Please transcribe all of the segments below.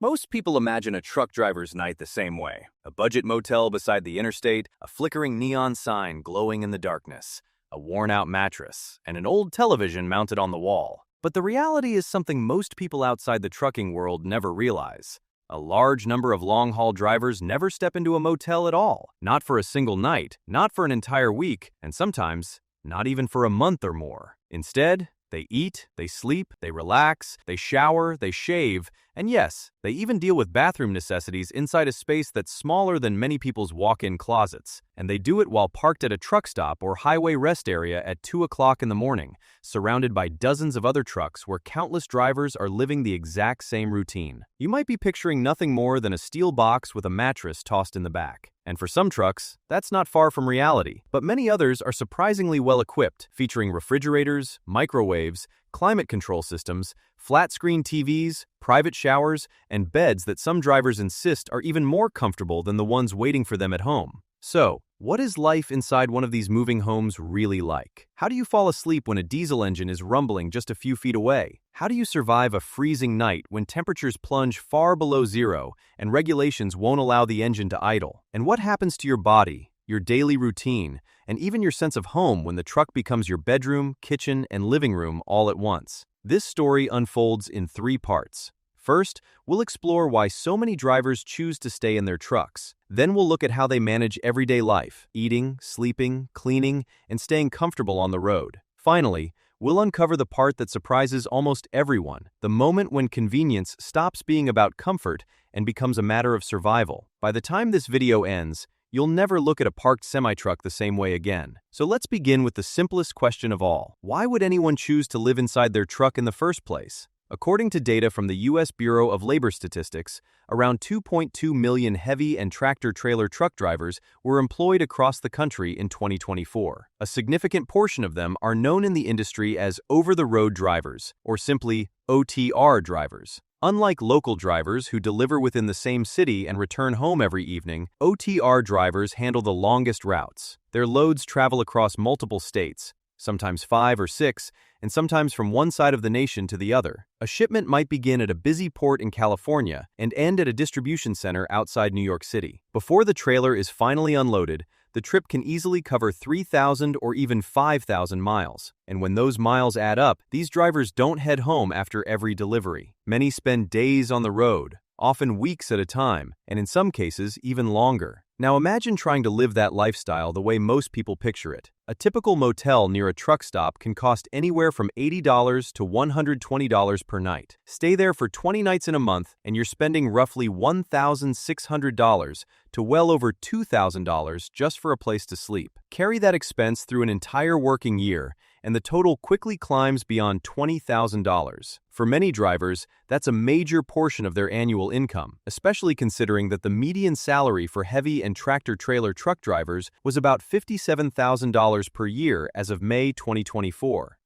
Most people imagine a truck driver's night the same way. A budget motel beside the interstate, a flickering neon sign glowing in the darkness, a worn-out mattress, and an old television mounted on the wall. But the reality is something most people outside the trucking world never realize. A large number of long-haul drivers never step into a motel at all. Not for a single night, not for an entire week, and sometimes not even for a month or more. Instead, they eat, they sleep, they relax, they shower, they shave, and yes, they even deal with bathroom necessities inside a space that's smaller than many people's walk-in closets. And they do it while parked at a truck stop or highway rest area at 2 o'clock in the morning, surrounded by dozens of other trucks where countless drivers are living the exact same routine. You might be picturing nothing more than a steel box with a mattress tossed in the back. And for some trucks, that's not far from reality. But many others are surprisingly well equipped, featuring refrigerators, microwaves, climate control systems, flat-screen TVs, private showers, and beds that some drivers insist are even more comfortable than the ones waiting for them at home. So, what is life inside one of these moving homes really like? How do you fall asleep when a diesel engine is rumbling just a few feet away? How do you survive a freezing night when temperatures plunge far below zero and regulations won't allow the engine to idle? And what happens to your body, your daily routine, and even your sense of home when the truck becomes your bedroom, kitchen, and living room all at once? This story unfolds in 3 parts. First, we'll explore why so many drivers choose to stay in their trucks. Then we'll look at how they manage everyday life, eating, sleeping, cleaning, and staying comfortable on the road. Finally, we'll uncover the part that surprises almost everyone, the moment when convenience stops being about comfort and becomes a matter of survival. By the time this video ends, you'll never look at a parked semi-truck the same way again. So let's begin with the simplest question of all. Why would anyone choose to live inside their truck in the first place? According to data from the U.S. Bureau of Labor Statistics, around 2.2 million heavy and tractor-trailer truck drivers were employed across the country in 2024. A significant portion of them are known in the industry as over-the-road drivers, or simply OTR drivers. Unlike local drivers who deliver within the same city and return home every evening, OTR drivers handle the longest routes. Their loads travel across multiple states, sometimes 5 or 6, and sometimes from one side of the nation to the other. A shipment might begin at a busy port in California and end at a distribution center outside New York City. Before the trailer is finally unloaded, the trip can easily cover 3,000 or even 5,000 miles. And when those miles add up, these drivers don't head home after every delivery. Many spend days on the road, often weeks at a time, and in some cases, even longer. Now imagine trying to live that lifestyle the way most people picture it. A typical motel near a truck stop can cost anywhere from $80 to $120 per night. Stay there for 20 nights in a month, and you're spending roughly $1,600 to well over $2,000 just for a place to sleep. Carry that expense through an entire working year, and the total quickly climbs beyond $20,000. For many drivers, that's a major portion of their annual income, especially considering that the median salary for heavy and tractor-trailer truck drivers was about $57,000 per year as of May 2024.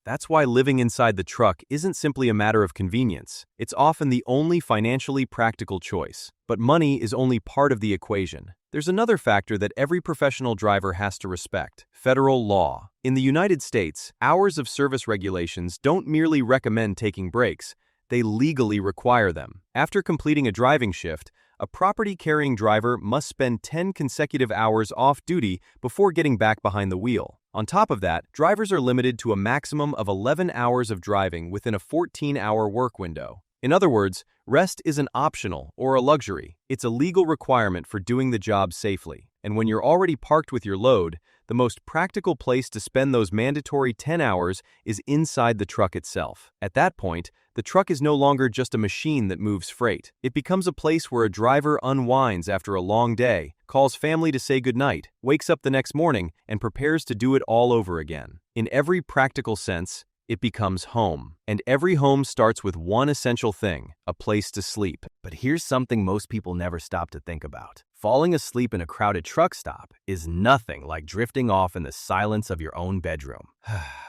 That's why living inside the truck isn't simply a matter of convenience. It's often the only financially practical choice. But money is only part of the equation. There's another factor that every professional driver has to respect: federal law. In the United States, hours of service regulations don't merely recommend taking breaks, they legally require them. After completing a driving shift, a property-carrying driver must spend 10 consecutive hours off-duty before getting back behind the wheel. On top of that, drivers are limited to a maximum of 11 hours of driving within a 14-hour work window. In other words, rest isn't optional or a luxury. It's a legal requirement for doing the job safely. And when you're already parked with your load, the most practical place to spend those mandatory 10 hours is inside the truck itself. At that point, the truck is no longer just a machine that moves freight. It becomes a place where a driver unwinds after a long day, calls family to say goodnight, wakes up the next morning, and prepares to do it all over again. In every practical sense, it becomes home. And every home starts with one essential thing: a place to sleep. But here's something most people never stop to think about. Falling asleep in a crowded truck stop is nothing like drifting off in the silence of your own bedroom.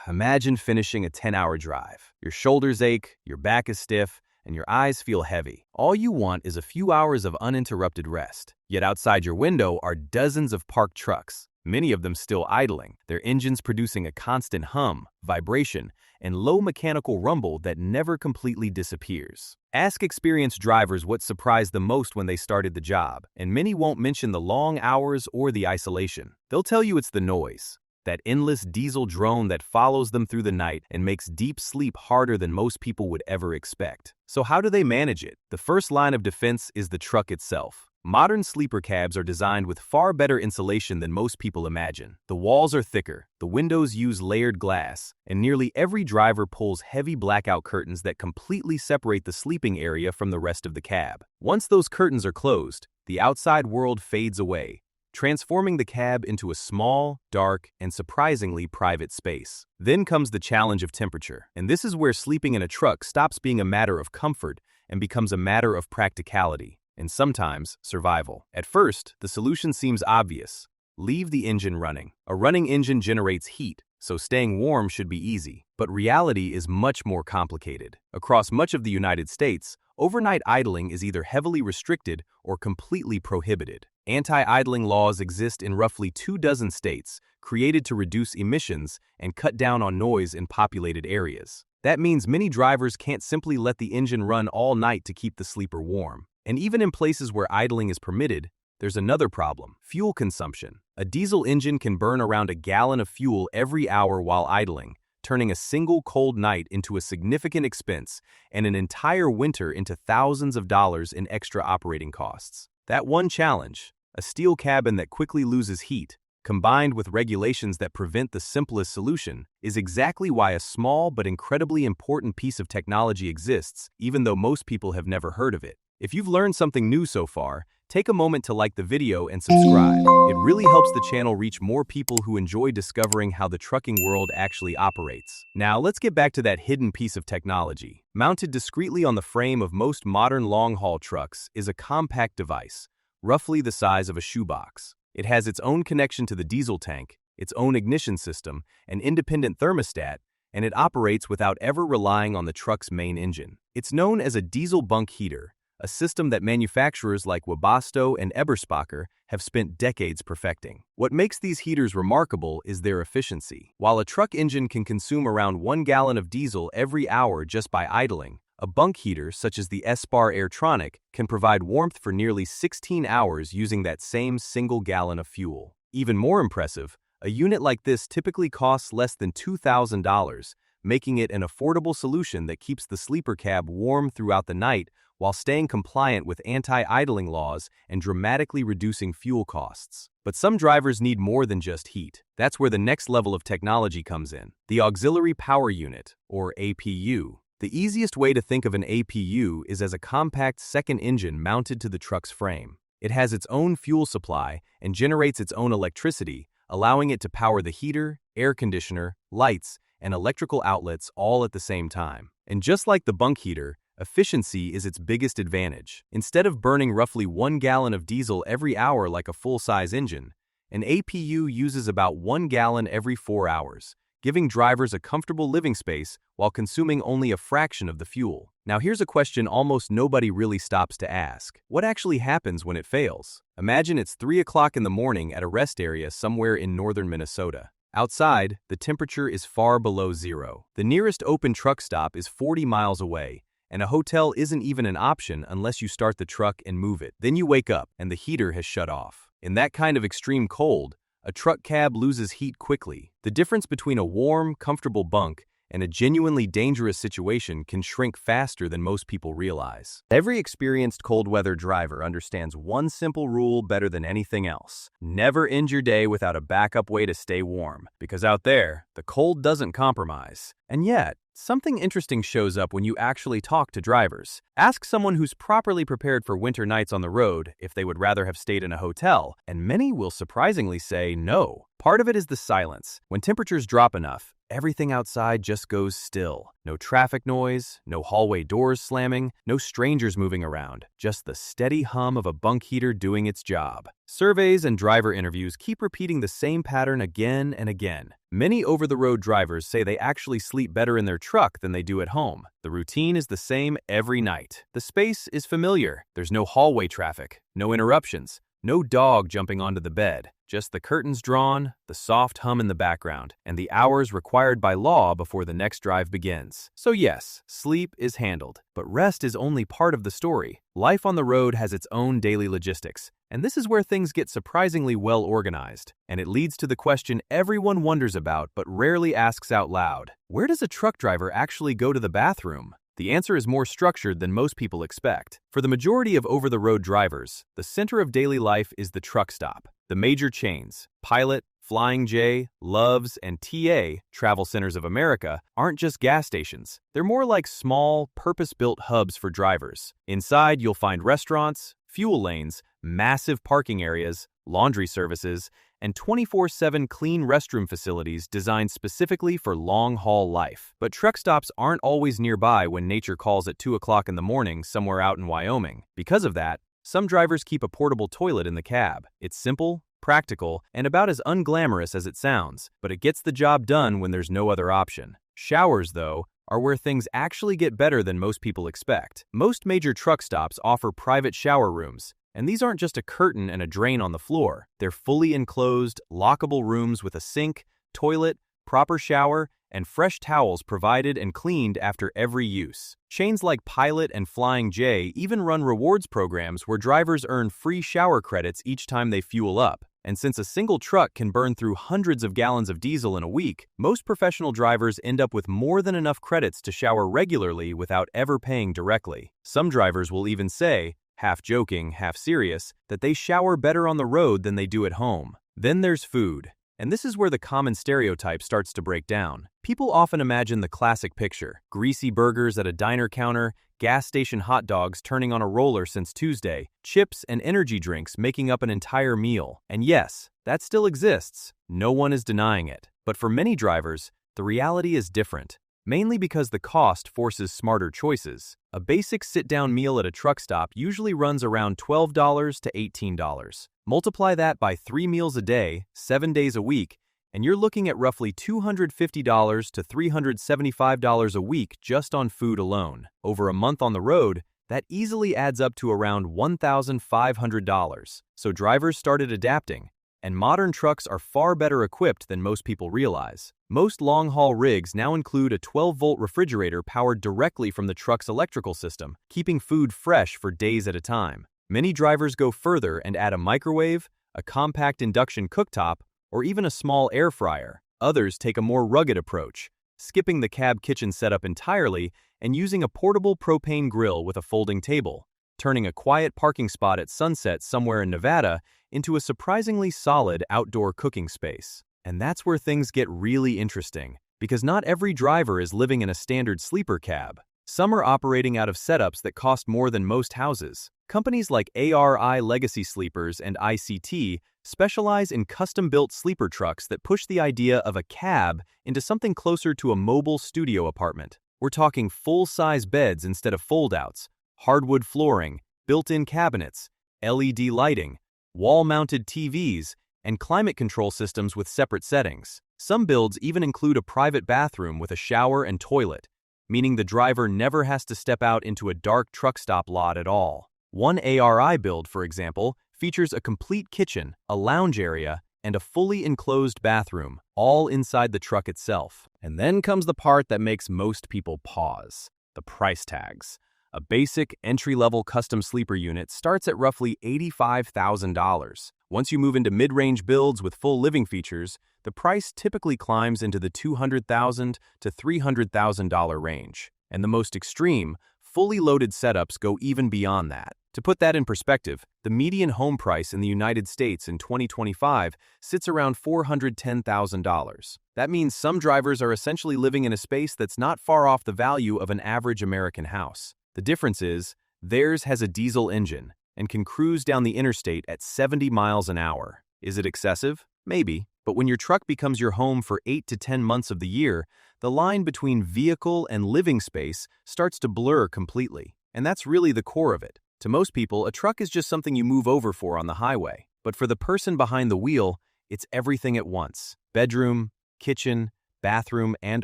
Imagine finishing a 10-hour drive. Your shoulders ache, your back is stiff, and your eyes feel heavy. All you want is a few hours of uninterrupted rest. Yet outside your window are dozens of parked trucks, many of them still idling, their engines producing a constant hum, vibration, and low mechanical rumble that never completely disappears. Ask experienced drivers what surprised them most when they started the job, and many won't mention the long hours or the isolation. They'll tell you it's the noise, that endless diesel drone that follows them through the night and makes deep sleep harder than most people would ever expect. So how do they manage it? The first line of defense is the truck itself. Modern sleeper cabs are designed with far better insulation than most people imagine. The walls are thicker, the windows use layered glass, and nearly every driver pulls heavy blackout curtains that completely separate the sleeping area from the rest of the cab. Once those curtains are closed, the outside world fades away, transforming the cab into a small, dark, and surprisingly private space. Then comes the challenge of temperature, and this is where sleeping in a truck stops being a matter of comfort and becomes a matter of practicality, and sometimes survival. At first, the solution seems obvious. Leave the engine running. A running engine generates heat, so staying warm should be easy. But reality is much more complicated. Across much of the United States, overnight idling is either heavily restricted or completely prohibited. Anti-idling laws exist in roughly 24 states, created to reduce emissions and cut down on noise in populated areas. That means many drivers can't simply let the engine run all night to keep the sleeper warm. And even in places where idling is permitted, there's another problem: fuel consumption. A diesel engine can burn around a gallon of fuel every hour while idling, turning a single cold night into a significant expense and an entire winter into thousands of dollars in extra operating costs. That one challenge, a steel cabin that quickly loses heat, combined with regulations that prevent the simplest solution, is exactly why a small but incredibly important piece of technology exists, even though most people have never heard of it. If you've learned something new so far, take a moment to like the video and subscribe. It really helps the channel reach more people who enjoy discovering how the trucking world actually operates. Now, let's get back to that hidden piece of technology. Mounted discreetly on the frame of most modern long-haul trucks is a compact device, roughly the size of a shoebox. It has its own connection to the diesel tank, its own ignition system, an independent thermostat, and it operates without ever relying on the truck's main engine. It's known as a diesel bunk heater, a system that manufacturers like Webasto and Eberspacher have spent decades perfecting. What makes these heaters remarkable is their efficiency. While a truck engine can consume around 1 gallon of diesel every hour just by idling, a bunk heater, such as the S-Bar Airtronic, can provide warmth for nearly 16 hours using that same single gallon of fuel. Even more impressive, a unit like this typically costs less than $2,000, making it an affordable solution that keeps the sleeper cab warm throughout the night while staying compliant with anti-idling laws and dramatically reducing fuel costs. But some drivers need more than just heat. That's where the next level of technology comes in: the Auxiliary Power Unit, or APU. The easiest way to think of an APU is as a compact second engine mounted to the truck's frame. It has its own fuel supply and generates its own electricity, allowing it to power the heater, air conditioner, lights, and electrical outlets all at the same time. And just like the bunk heater, efficiency is its biggest advantage. Instead of burning roughly 1 gallon of diesel every hour like a full-size engine, an APU uses about 1 gallon every 4 hours, giving drivers a comfortable living space while consuming only a fraction of the fuel. Now here's a question almost nobody really stops to ask. What actually happens when it fails? Imagine it's 3 o'clock in the morning at a rest area somewhere in northern Minnesota. Outside, the temperature is far below zero. The nearest open truck stop is 40 miles away, and a hotel isn't even an option unless you start the truck and move it. Then you wake up, and the heater has shut off. In that kind of extreme cold, a truck cab loses heat quickly. The difference between a warm, comfortable bunk and a genuinely dangerous situation can shrink faster than most people realize. Every experienced cold weather driver understands one simple rule better than anything else: never end your day without a backup way to stay warm, because out there, the cold doesn't compromise. And yet, something interesting shows up when you actually talk to drivers. Ask someone who's properly prepared for winter nights on the road if they would rather have stayed in a hotel, and many will surprisingly say no. Part of it is the silence. When temperatures drop enough, everything outside just goes still. No traffic noise, no hallway doors slamming, no strangers moving around, just the steady hum of a bunk heater doing its job. Surveys and driver interviews keep repeating the same pattern again and again. Many over-the-road drivers say they actually sleep better in their truck than they do at home. The routine is the same every night. The space is familiar. There's no hallway traffic, no interruptions, No dog jumping onto the bed, just the curtains drawn, the soft hum in the background, and the hours required by law before the next drive begins. So yes, sleep is handled, but rest is only part of the story. Life on the road has its own daily logistics, and this is where things get surprisingly well organized. And it leads to the question everyone wonders about but rarely asks out loud. Where does a truck driver actually go to the bathroom? The answer is more structured than most people expect. For the majority of over-the-road drivers, the center of daily life is the truck stop. The major chains, Pilot, Flying J, Love's, and TA, Travel Centers of America, aren't just gas stations. They're more like small, purpose-built hubs for drivers. Inside, you'll find restaurants, fuel lanes, massive parking areas, laundry services, and 24/7 clean restroom facilities designed specifically for long-haul life. But truck stops aren't always nearby when nature calls at 2 o'clock in the morning somewhere out in Wyoming. Because of that, some drivers keep a portable toilet in the cab. It's simple, practical, and about as unglamorous as it sounds, but it gets the job done when there's no other option. Showers, though, are where things actually get better than most people expect. Most major truck stops offer private shower rooms, and these aren't just a curtain and a drain on the floor. They're fully enclosed, lockable rooms with a sink, toilet, proper shower, and fresh towels provided and cleaned after every use. Chains like Pilot and Flying J even run rewards programs where drivers earn free shower credits each time they fuel up. And since a single truck can burn through hundreds of gallons of diesel in a week, most professional drivers end up with more than enough credits to shower regularly without ever paying directly. Some drivers will even say, half joking, half serious, that they shower better on the road than they do at home. Then there's food. And this is where the common stereotype starts to break down. People often imagine the classic picture: greasy burgers at a diner counter, gas station hot dogs turning on a roller since Tuesday, chips and energy drinks making up an entire meal. And yes, that still exists. No one is denying it. But for many drivers, the reality is different. Mainly because the cost forces smarter choices. A basic sit-down meal at a truck stop usually runs around $12 to $18. Multiply that by 3 meals a day, 7 days a week, and you're looking at roughly $250 to $375 a week just on food alone. Over a month on the road, that easily adds up to around $1,500. So drivers started adapting. And modern trucks are far better equipped than most people realize. Most long-haul rigs now include a 12-volt refrigerator powered directly from the truck's electrical system, keeping food fresh for days at a time. Many drivers go further and add a microwave, a compact induction cooktop, or even a small air fryer. Others take a more rugged approach, skipping the cab kitchen setup entirely and using a portable propane grill with a folding table, turning a quiet parking spot at sunset somewhere in Nevada into a surprisingly solid outdoor cooking space. And that's where things get really interesting, because not every driver is living in a standard sleeper cab. Some are operating out of setups that cost more than most houses. Companies like ARI Legacy Sleepers and ICT specialize in custom-built sleeper trucks that push the idea of a cab into something closer to a mobile studio apartment. We're talking full-size beds instead of fold-outs, hardwood flooring, built-in cabinets, LED lighting, wall-mounted TVs, and climate control systems with separate settings. Some builds even include a private bathroom with a shower and toilet, meaning the driver never has to step out into a dark truck stop lot at all. One ARI build, for example, features a complete kitchen, a lounge area, and a fully enclosed bathroom, all inside the truck itself. And then comes the part that makes most people pause: the price tags. A basic entry-level custom sleeper unit starts at roughly $85,000. Once you move into mid-range builds with full living features, the price typically climbs into the $200,000 to $300,000 range. And the most extreme, fully loaded setups go even beyond that. To put that in perspective, the median home price in the United States in 2025 sits around $410,000. That means some drivers are essentially living in a space that's not far off the value of an average American house. The difference is, theirs has a diesel engine and can cruise down the interstate at 70 miles an hour. Is it excessive? Maybe. But when your truck becomes your home for 8 to 10 months of the year, the line between vehicle and living space starts to blur completely. And that's really the core of it. To most people, a truck is just something you move over for on the highway. But for the person behind the wheel, it's everything at once. Bedroom, kitchen, bathroom, and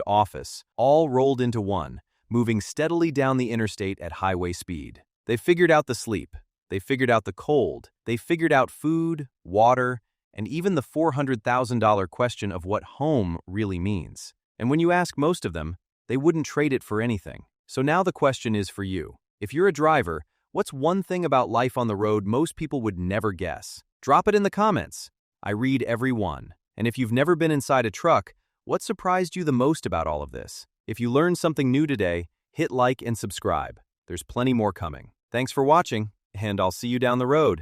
office, all rolled into one, moving steadily down the interstate at highway speed. They've figured out the sleep. They figured out the cold. They figured out food, water, and even the $400,000 question of what home really means. And when you ask most of them, they wouldn't trade it for anything. So now the question is for you. If you're a driver, what's one thing about life on the road most people would never guess? Drop it in the comments. I read every one. And if you've never been inside a truck, what surprised you the most about all of this? If you learned something new today, hit like and subscribe. There's plenty more coming. Thanks for watching, and I'll see you down the road.